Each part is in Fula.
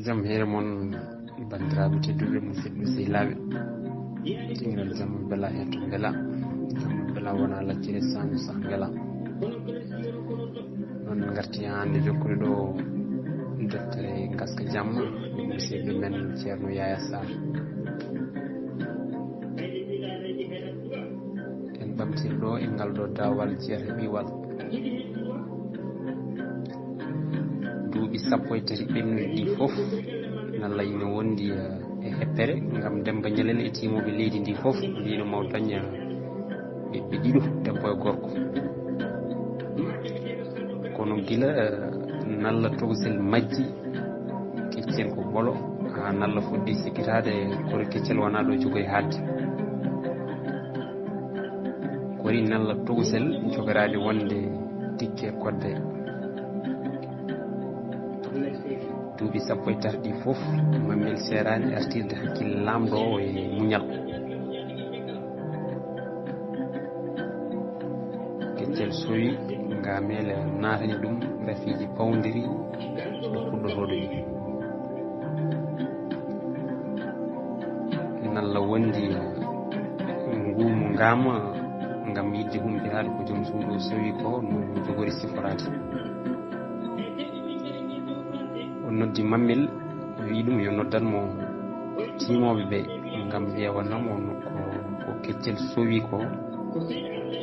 jam here mon bandiraɓe tedduɓe musidɓe sehilaɓe tingal jam bela heto bela jam bela wona laccire sanu sah bela non garti hande jokkude ɗo deftere gaska jamma musidɓe men ceerno Yaya Sarr en ɓamtir ɗo e ngal ɗo dawal jeere ɓiwal duuɓi 13 ɓennuɗi ɗi fof nalla ina wondi e heppere ngam Demba Ñalel e timoɓe leydi ndi fof mbino maw daña ɓiɓɓe ɗiɗo debbo e gorko kono gila nalla togosel majji keccel ko bolo ha nalla fuɗɗi sikkitade kori keccel wona ɗo jogoy hadde kori nalla togosel jogorade wonde tikke kodde duuɓi 13 ɗi fof Mamel serani artirde hakkille lamɗo o e muñal keccel sowi ngamele natani ɗum rafiji pawdiri ɗo puɗɗotoɗo ɗi nalla wondi ngumu ngama ngam yidde humpitade ko joom suudu o sowi ko no jogori siforade o noddi Mamel wi ɗum yo noddanmo timoɓe ɓe ngam ƴewanamo ko keccel sowi ko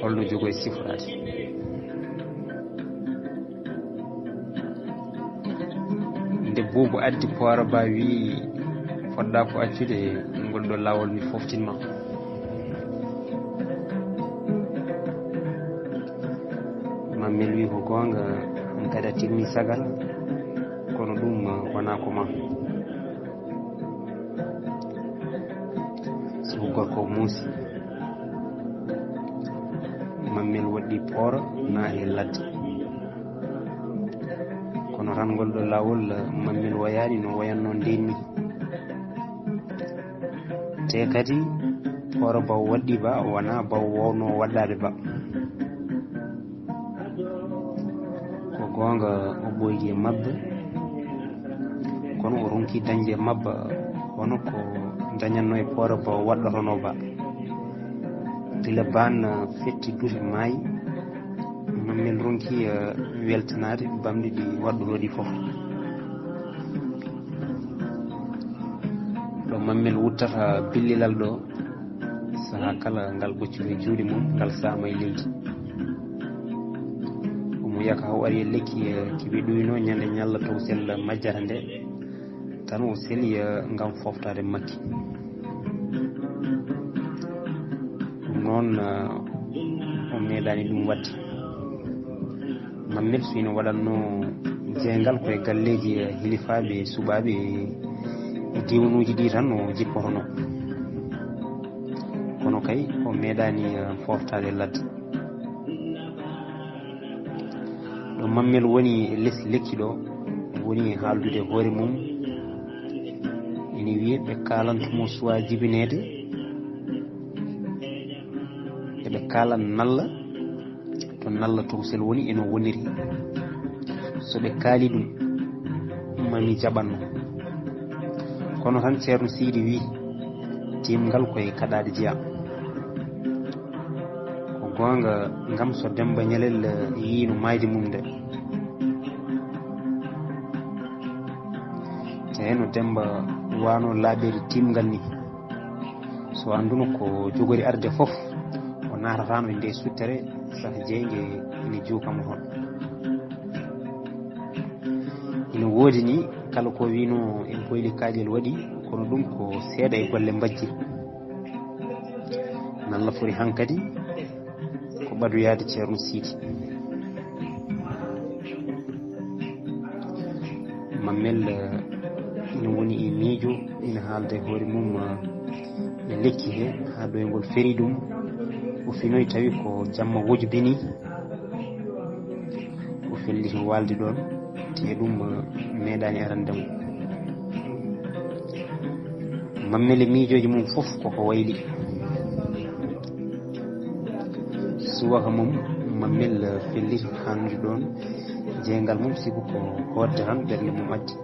holno jogori siforade nde Boubou addi Poira Ba wi poɗɗa ko accude ngol ɗo lawol mi foftinma Mamel wi ko gonga kadi a tirni sagal kono ɗum wona ko ma soko gorko muusi Mamel waɗɗi Poira na e ladde kono rangol ɗo lawol Mamel wayani no wayanno ndenni te kadi Poira Ba waɗɗi ba wona ba wowno waɗɗade ba ko gonga o ɓoygi e mabba kono o ronki dañde e mabba hono ko dañanno e Poira Ba waɗɗotono ba gila ban fetti duuɓi maayi Mamel ronki weltanade bamɗe ɗi waɗɗotoɗi fof ɗo Mamel wuttata billilal ɗo saaha kala ngal ɓocciri juuɗe mum ngal sama e leydi omo yaka o ari e lekki kiɓe ɗuyno ñande ñalla taw sel majjata nde tan o seli ngam foftade makki ɗum noon o meeɗani ɗum wadde Mamel so ina waɗanno jeygal koye galleji hilifaɓe suɓaɓe e diwanuji ɗi tan o jippotono kono kay o meeɗani foftade ladde ɗo Mamel woni less lekki ɗo woni haaldude hoore mum ina wiye ɓe kalantumo suwa jibinede eɓe kalan nalla to nalla togosel woni eno woniri so ɓe kaali ɗum mami jaɓanno kono tan ceerno Sidy wi timgal koye kaɗade jeeya ko gonga ngam so Demba Ñalel yiino mayde mum nde teno Demba wano laaɓede timgal ni so anduno ko jogori arde fof o natatano e nde suttere saaha jeyge ina juukamo toon ina woodi ni kala ko wino en boyli kaƴel waɗi kono ɗum ko seeɗa e golle mbajji nalla fori hankkadi ko ɓadoyade ceerno Sidy Mamel ina woni e miijo ina haalda e hoore mum e lekki he ha ɗoygol feri ɗum o finoy tawi ko jamma wojbini o felliti walde ɗon te ɗum meeɗani arandemo Mamel e miijoji mum fof koko wayli suwaka mum Mamel felliti hannude ɗon jeygal mum sigo ko hodde tan ɓernde mum addi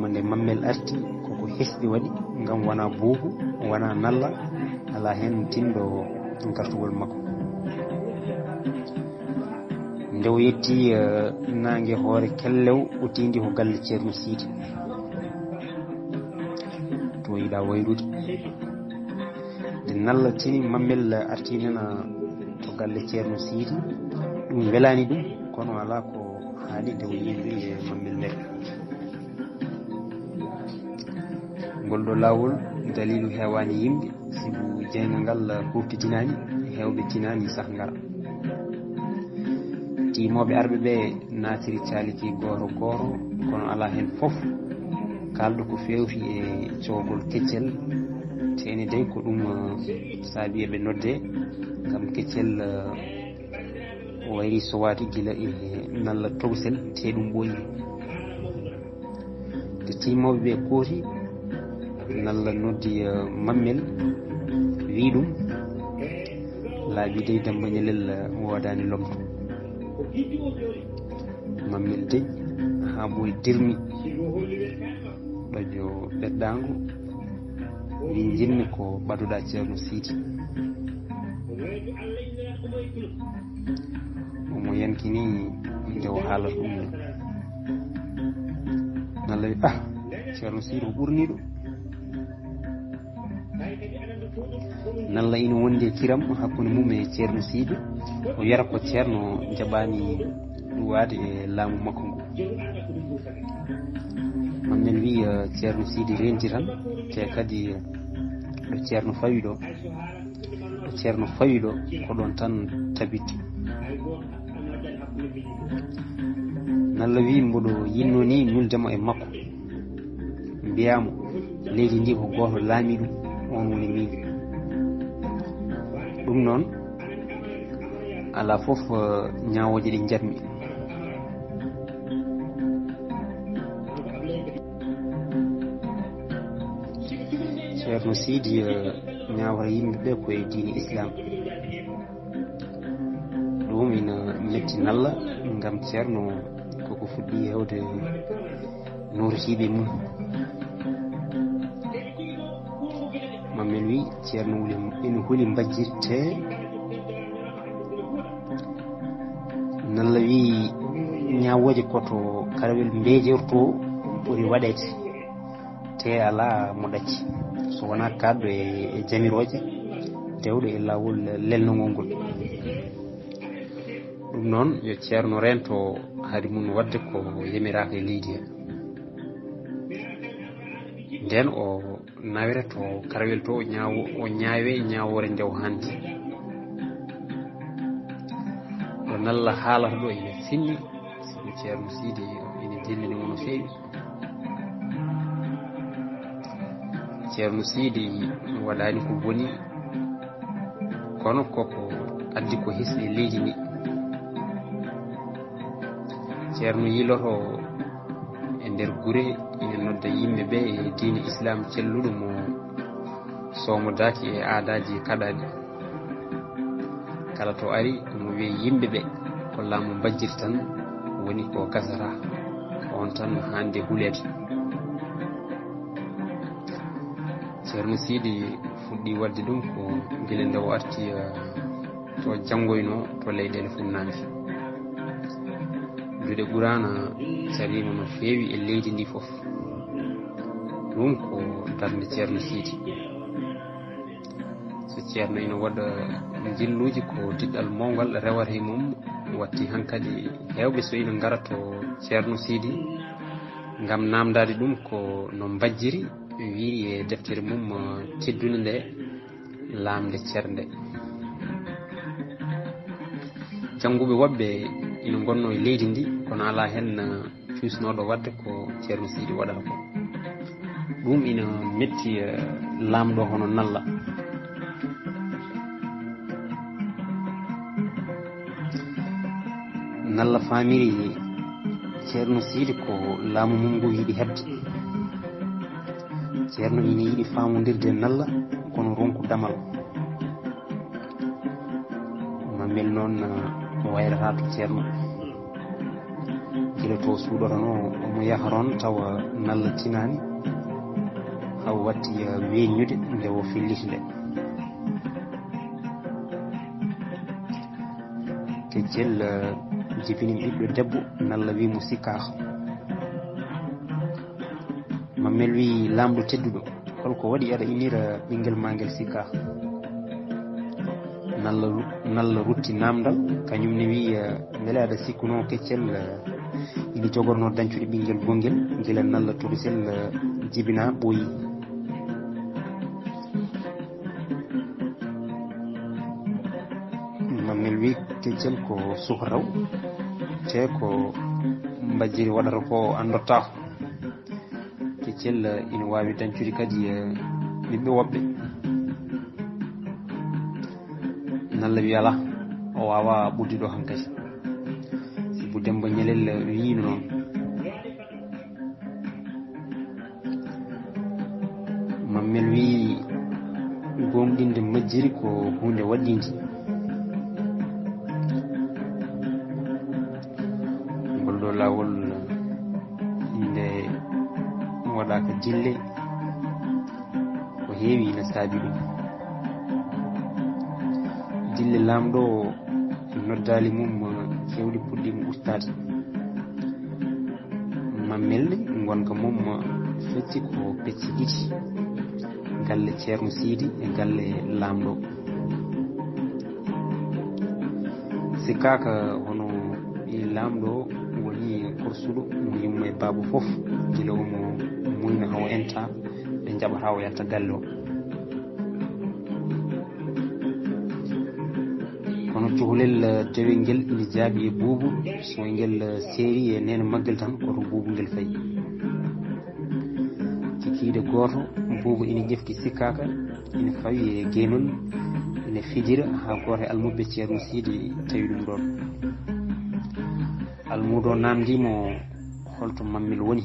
nde mammel arti koko hesɗi waɗi ngam wona buubu wona nalla ala hen tinɗo gartugol makko nde o yetti nangue hoore kellew o tindi ko galle ceerno Sidy to yiɗa wayrude nde nalla tini mammel artinena to galle ceerno Sidy ɗum welani ɗum kono ala ko haali nde o yimɓe e mammel nde ngol ɗo lawol dalilu hewani yimɓe sibu jeyga ngal ɓurtitinani hewɓe tinani sah ngara timoɓe arɓe ɓe natiri caliki goro goro kono ala hen foof kalɗo ko fewti e cowgol keccel teni dey ko ɗum saabi eɓe nodde gam keccel o wayri sowati gila e nalla togsel te ɗum ɓooyi te timoɓe ɓe kooti nalla noddi mammel wi ɗum laaɓi dey Damba Ñalel wodani lomto mammel dey ha ɓooyi dirmi ɗojo ɓeddago wi jinmi ko ɓaduɗa ceerno Sidy omo yankini nde o haalata ɗum nalla wi ceerno Sidy ko ɓurni ɗum nalla ina wondi e kiram hakkude mum e ceerno Sidy o wiyata ko ceerno jaɓani ɗuwade e laamu makko ngu mammel wi ceerno Sidy renti tan te kadi ɗo ceerno fawi ɗo ko ɗon tan tabiti nalla wi mboɗo yinno ni ñuldemo e makko mbiyamo leydi ndi ko goto laami ɗum on woni min ɗum noon ala foof ñawoje ɗi jatmi ceerno Sidy ñawata yimɓeɓe koye diine islam ɗum ina metti nalla ngam ceerno koko fuɗɗi hewde nortiɓe mum mammel wi ceerno ina huuli mbajjirte nalla wi ñawoje koto karawel mbejorto ɓuri waɗede te ala mo ɗacci so wona kadɗo e jamiroje dewɗo e lawol lelnogol ngol ɗum noon yo ceerno rento haade mum wadde ko yamiraka e leydi he nden o nawere to karawel to o ñaawe ñawore ndew handi ɗo nalla haalata ɗo ina finni sibu ceerno Sidy ina dillini mo no feewi ceerno Sidy waɗani ko boni kono koko addi ko hisni e leydi ndi ceerno yiloto e nder gure ina nodda yimɓeɓe e diine islam celluɗo mo somodaki e aadaji kaɗaɗi kala to ari omo wiya yimɓeɓe ko laamu mbajjiri tan woni ko gasata on tan hande hulede ceerno Sidy fuɗɗi wadde ɗum ko guila nde o arti to janggoyno to leyɗele funnaɓe juuɗe ɓurana carima no feewi e leydi ndi foof ɗum ko darde ceerno Sidy so ceerno ina waɗa jilluji ko diɗɗal mawgal rewata e mum watti hankkadi hewɓe so ina ngara to ceerno Sidy ngam namdade ɗum ko no mbajjiri wiiri e deftere mum teddude nde lamde cernde jannguɓe woɓɓe ina gonno e leydi ndi kono ala hen cuusnoɗo wadde ko ceerno Sidy waɗata ko ɗum ina metti lamɗo hono nalla nalla famiri ceerno Sidy ko laamu mum ngu yiɗi hebde ceerno ina yiɗi famodirde nalla kono ronku damal mammel noon wayrata to ceerno gila to suuɗorano omo yaharon tawa nalla tinani haw watti weññude nde o filliti nde Keccel jibini ɓiɗɗo debbo nalla wimo sikkaka Mammel wi lamɗo tedduɗo holko waɗi aɗa inira ɓinguel ma ngel sikkaka nalla rutti namdal kañumne wi beele aɗa sikkuno Keccel ina jogorno dañcude ɓinguel gongel gila nalla tobisel jibina ɓooyi Mammel wi Keccel ko suhraw te ko mbajjiri waɗata ko andottako Keccel ina wawi dañcude kadi ɓiɓɓe woɓɓe nalla wi ala o wawa ɓuddiɗo hankadi Sibou Demba Ñalel wiino noon Mammel wi gomɗinde majjiri ko hunde waɗɗinde ngol ɗo lawol nde waɗaka dille ko heewi ne saabi ɗum dille lamɗo noddali mum kewɗi puɗɗima ustade Mammel gonka mum fecci ko pecci ɗiɗi galle Ceerno Sidy e galle lamɗo sikkaka hono lamɗo woni korsuɗo mo yimmo e baaba foof gila omo muyna haw enta ɓe jaɓata o yatta galle o kono cuhlel dewel ngel ina jaaɓi e buubu so ngel seeri e nene maggel tan koto buubu ngel fayi kikiide gooto buubu ina ƴefti sikkaka ina fawi e geenol ina fijira ha gooto e almuɓe Ceerno Sidy tawi ɗum ɗon almudo namdimo holto Mammel woni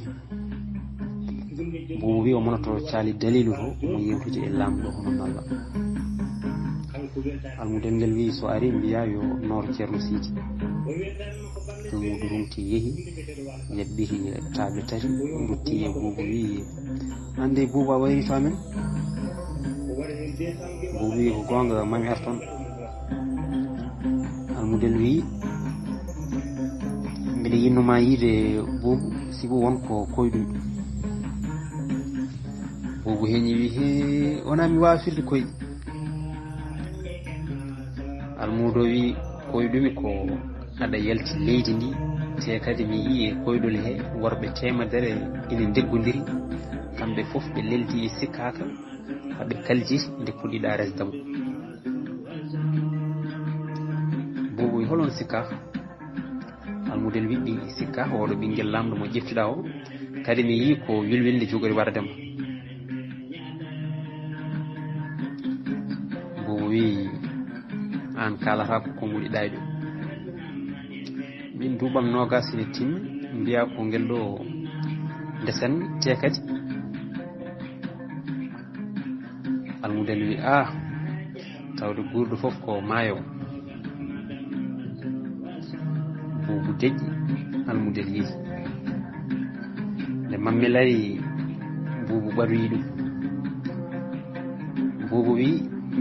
buubu wi o monoto caali dalilu to mo yewtude e lamɗo hono nalla almudel ngel wi so ari mbiya yo noor Ceerno Sidy almudo rumti yeehi yaɓɓiri taaɓe tati rutti e buubu wi ande buubu a wayri to amen buubu wi ko gonga mami arton almudel wi mbiɗa yinnoma yiide buubu sibu wonko koyɗum buubu heeñi wi he wona mi wawa firde koye almudo wi koyɗumi ko aɗa yalti leydi ndi te kadi mi yii e koyɗol he worɓe temedere ina deggodiri kamɓe fof ɓe leldi e sikkaka haɓe kalji nde puɗɗiɗa resdamo buubu wi holon sikkaka almudel wiɗɗi sikkaka oɗo ɓinguel lamɗo mo ƴeftiɗa o kadi mi yii ko wilwilde jogori waɗadema buubu wi an kalata ko konguɗi ɗayɗo min duuɓam nogas ine timmi mbiya ko ngel ɗo ndesen te kadi almudel wi tawde gurɗo fof ko maayo buubu deƴƴi almudel yiiti nde Mammel ari buubu ɓaroyi ɗum buubu wi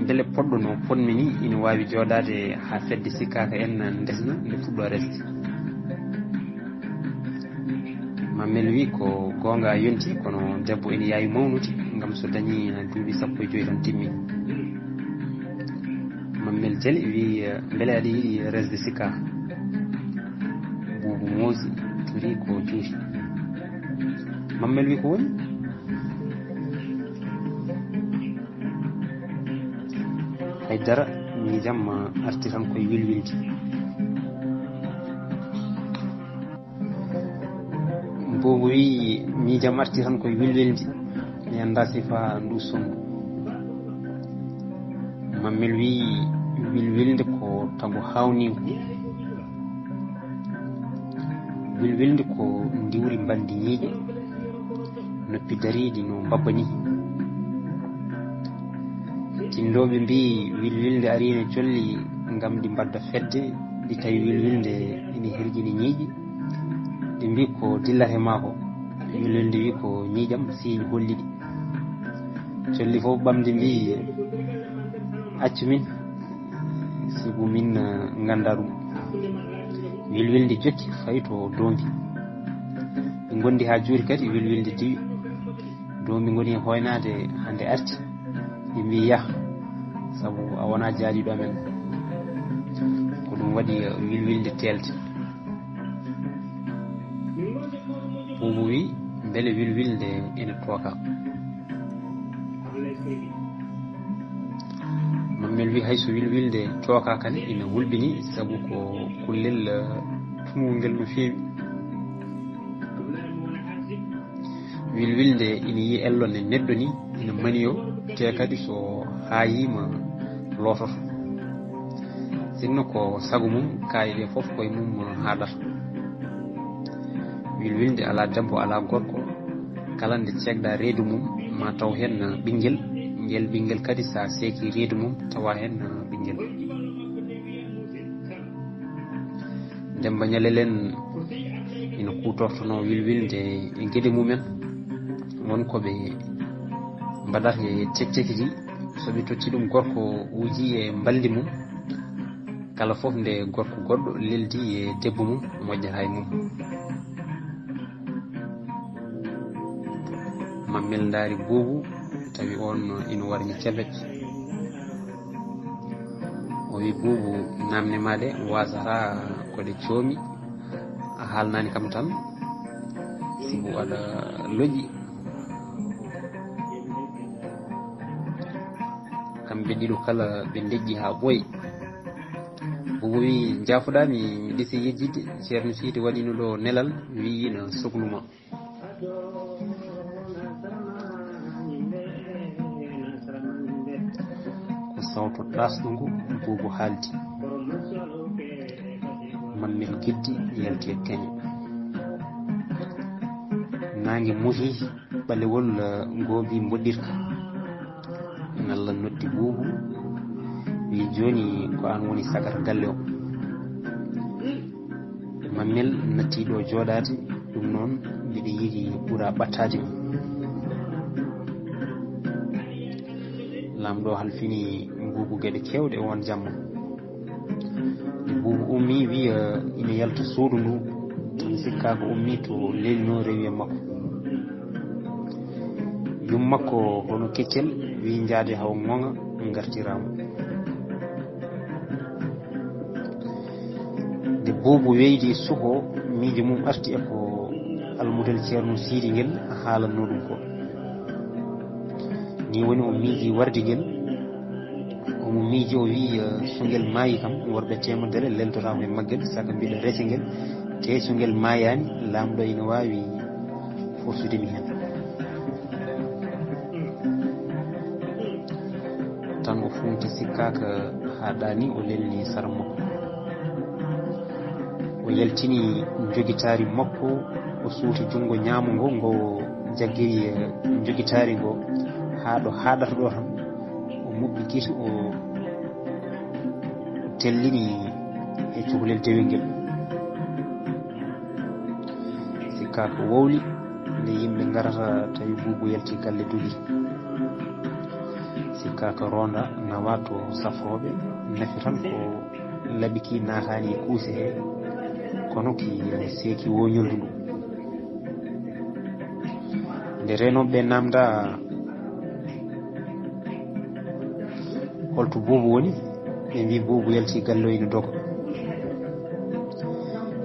beele poɗɗo no ponmi ni ina wawi jooɗade ha fedde sikkaka en ndesna nde fuɗɗo resde Mammel wi ko gonga yonti kono debbo ina yawi mawnude gam so dañi duuɓi 15 tan timmi Mammel jaali wi beele aɗa yiiɗi resde sikkaka buubu moosi turi ko juuti Mammel wi ko woni haydara miijam arti tan koye wilwilde buubu wi miijam arti tan koye wilwilde mi anda sifa ndu songu Mammel wi wilwilde ko tagu hawnigu wilwilde ko ndiwri bandi ñiiƴe noppi dariɗi no mbabba ni tindoɓe mbi wilwilde arine colli gam ɗi mbadda fedde ɗi tawi wilwilde ina herƴini ñiiƴe ɗi mbi ko dillate mako wilwilde wi ko ñiiƴam si holliɗi colli fof ɓamde mbi accu min sibu min ganda ɗum wilwilde jotti fayi to dombi ɓe gondi ha juuri kadi wilwilde diwi dombi goni hoynade hande arti ɓe mbi yah sabu a wona jaaliɗo amen ko ɗum waɗi wilwilde telde Boubou wi beele wilwilde ene tooka Mammel wi hayso wilwilde tooka kan ina hulɓini sabu ko kullel tumugel no feewi wilwilde ina yi ello ne neɗɗo ni ina maniyo te kadi so haayima lototo sinno ko sagu mum kaye ɗe fof koye mum haɗata wilwilde ala debbo ala gorko kala nde cegɗa reedu mum ma taw hen ɓinguel ngel ɓinguel kadi sa seeki reedu mum tawa hen ɓinguel Demba Ñalelen ina kutortono wilwilde e gueɗe mumen wonkoɓe mbaɗata e cecceki ji soɓe totti ɗum gorko uji e mbaldi mum kala fof nde gorko goɗɗo leldi e debbo mum moƴƴata e mum Mammel ndaari Boubou tawi on ina warñi cebet o wi Boubou namne ma ɗe wasata koɗe coomi a haalnani kam tan sibu aɗa loƴƴi kamɓe ɗiɗo kala ɓe deƴƴi ha ɓooyi Boubou wi jafoɗami mi ɗisi yejjide ceerno Sidy waɗino ɗo nelal wi ina sohluma sawto ɗasɗo ngu Boubou haaldi Mammel geddi yalti e kañe nangue muhi ɓalewol goobi mboɗɗirka nalla noddi Boubou wi joni ko an woni sagata galle o Mammel nattiɗo jooɗade ɗum noon mbiɗa yiɗi ɓuura ɓattade mi lamɗo halfini Boubou gueɗe kewɗe e won jamma nde Boubou ummi wiya ina yalta suudu ndu tan sikka ko ummi to lelno rewi e makko yum makko hono keccel wi jaade haw gonga gartirama nde Boubou weydi suho miijo mum arti e ko almudel ceerno Sidy ngel haalanno ɗum ko ni woni o miiji wardigel omo miiji o wi so ngel maayi kam worɓe temedere leltotamo e maggel saka mbiɗa rese ngel te so ngel maayani lamɗo ina wawi forsudemi hen tan o funti sikkaka haɗani o lelni sara makko o yaltini jogitari makko o suuti jungo ñaamo ngo ngo jaggiri jogitari ngo ha ɗo haɗata ɗo tan o muɓɓi guite o tellini e cukalel dewel ngel sikka ko wowli nde yimɓe garata tawi Boubou yalti galle duuɗi sikka ko ronda nawa to safroɓe nafi tan ko laɓiki natani e kuuse he kono ki seeki woñoldu ndu nde renoɓeɓe namda holto Boubou woni ɓe mbi Boubou yalti galle o ina doga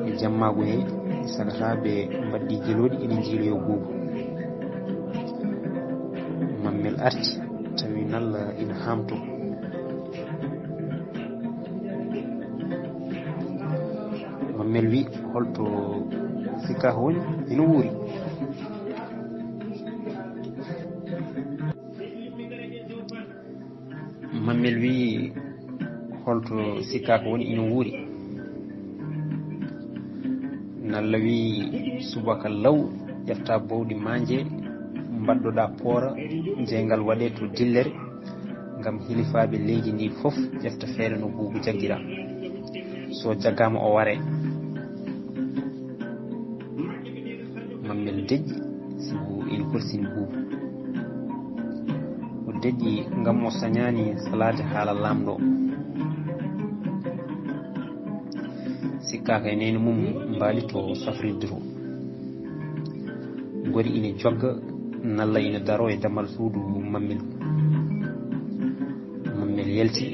e jammagu he sagata ɓe mbaddi jeloɗi ene jiiloyo Boubou Mammel arti tawi nalla ina hamto Mammel wi holto sikka ko woni ina wuuri Mammel wi holto sikka ko woni ina wuuri nalla wi subaka law ƴefta bowɗi manje mbaddoɗa poora jeygal waɗe to dillere gam hilifaɓe leydi ndi foof ƴefta feere no Boubou jagguira so jaggama o ware mammel deƴƴi sibu ina horsini buubu o deƴƴi ngam o sañani salade haala lamɗo sikkaka e nene mum mbaali to safrirde to gori ina jogga nalla ina daro e dammal suudu mammel yelti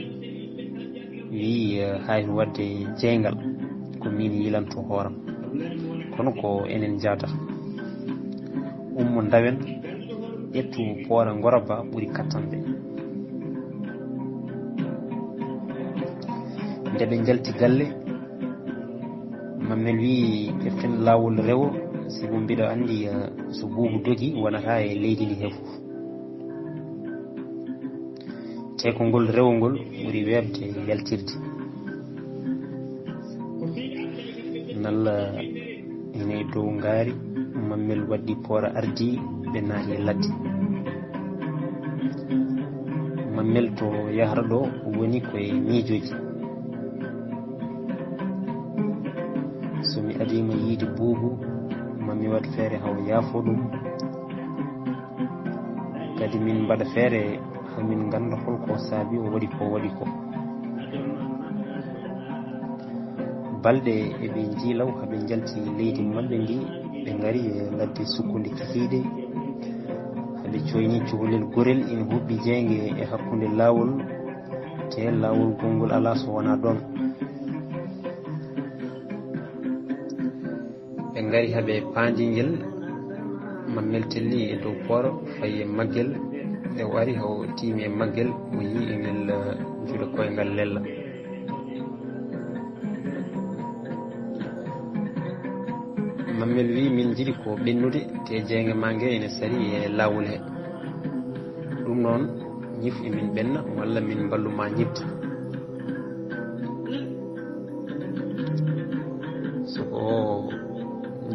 wi hayno wadde jeygal ko min yilanto hooram kono ko enen jaata ummo ndawen ƴettu poora ngoraba ɓuri kattanɓe nde ɓe jalti galle mammel wi ƴetten laawol rewo sibu mbiɗo anndi so buubu dogi wonata e leydi ndi he fof te ko ngol rewol ɓuri webde yaltirde nalla ene dow ngaari mammel waddi poora ardi ɓe naati e ladde mammel to yahata ɗo woni koye miijoji somi adima yiide buubu mami waɗa feere haw yaafo ɗum kadi min mbaɗa feere hamin ganda holko saabi o waɗi ko balɗe eɓe jiilaw haɓe jalti leydi maɓɓe ndi ɓe ngari e ladde sukkude kihiiɗe haɓe coyni cukalel gorel ina huɓɓi jeynge e hakkude laawol te laawol gongol ala so wona ɗon ɓe ngari haɓe paandingel mammel telli e dow pooro fayi e maggel nde o ari haw tiimi e maggel o yii e ngel juuɗe koyngal lella mammel wi min jiɗi ko ɓennude te jeynge ma nge ene sari e laawol he ɗum noon ñif emin ɓenna walla min mballuma ñibde soko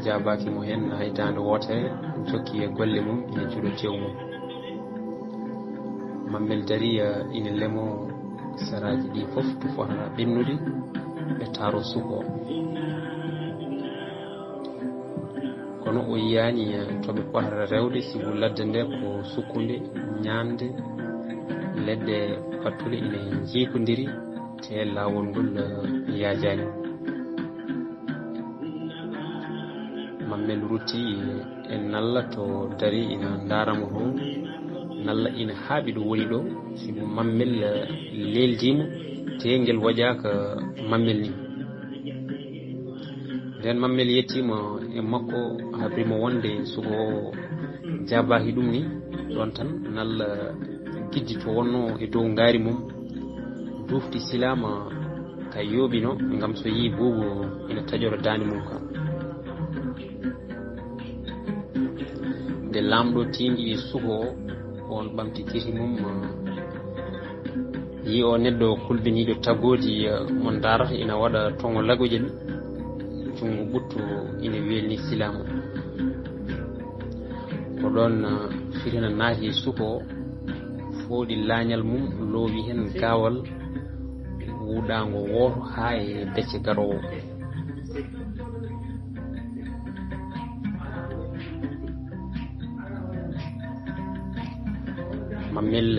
jabaki mo hen haydande wootere jokki e golle mum ene juuɗo tew mum mammel dari ina lemo saraji ɗi fof to fotata ɓennude ɓe taaro suko kono o yiyani toɓe potata rewde sibu ladde nde ko sukkude ñande leɗɗe fattude ina jiikodiri te laawol ngol yaajani mammel rutti e nalla to dari ina daramo to nalla ina haaɓi ɗo woni ɗo sibu mammel leldimo te ngel waƴaka mammel ni nden mammel yettima e makko habrimo wonde soko jabaki ɗum ni ɗon tan nalla giddi to wonno e dow ngaari mum dufti silama ka yooɓino ngam so yi buubu ina taƴora dande mum kam nde lamɗo tindi e suko on ɓamti kiti mum yi o neɗɗo kulbiniɗo taggodi mon darata ina waɗa tongo lagoje ɗi jungo ɓuttu ina welni silama ko ɗon firina naati e suko fooɗi laañal mum loowi hen gawal wuuɗango wooto ha e becce garowo mammel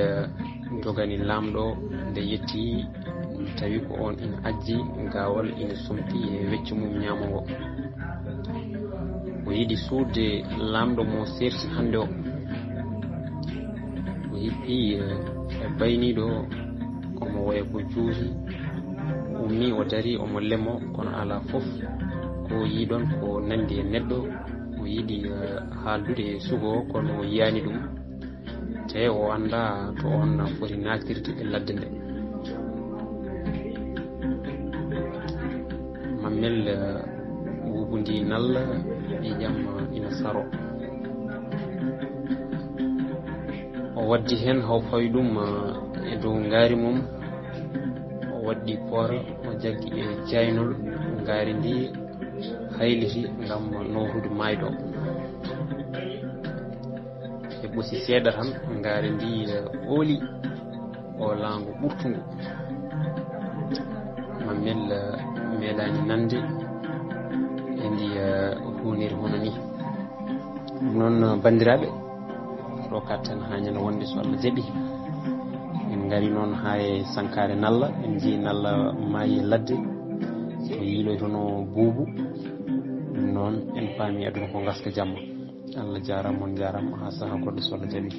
jogani lamɗo nde yetti tawi ko on ina ajji gawal ina sumti e weccu mum ñamogo o yiɗi suudde lamɗo mo serti hande o o yippi e bayniɗo omo waya ko juuti ummi o dari omo lemo kono ala fof ko yiɗon ko nandi e neɗɗo o yiɗi haaldude e sugo kono o yiyani ɗum te o anda to on foti natirde e ladde nde mammel wubundi nalla e jam ina saro o waddi hen haw fawi ɗum e dow ngaari mum o waddi poora o jaggi e jaynol ngaari ndi hayliti ngam notude mayɗo e ɓosi seeɗa tan ngaari ndi ooli o laango ɓurtungo mammel meeɗani nande e ndi huniri hono ni non bandiraɓe ɗo katten hañana wonde so Allah jaaɓi en gari noon ha e Sankare Nalla en jii Nalla maayi ladde so yiiloytono buubu noon en paami aduna ko gaska jamma Allah jarama on jarama ha saaha goɗɗo so Allah jaaɓi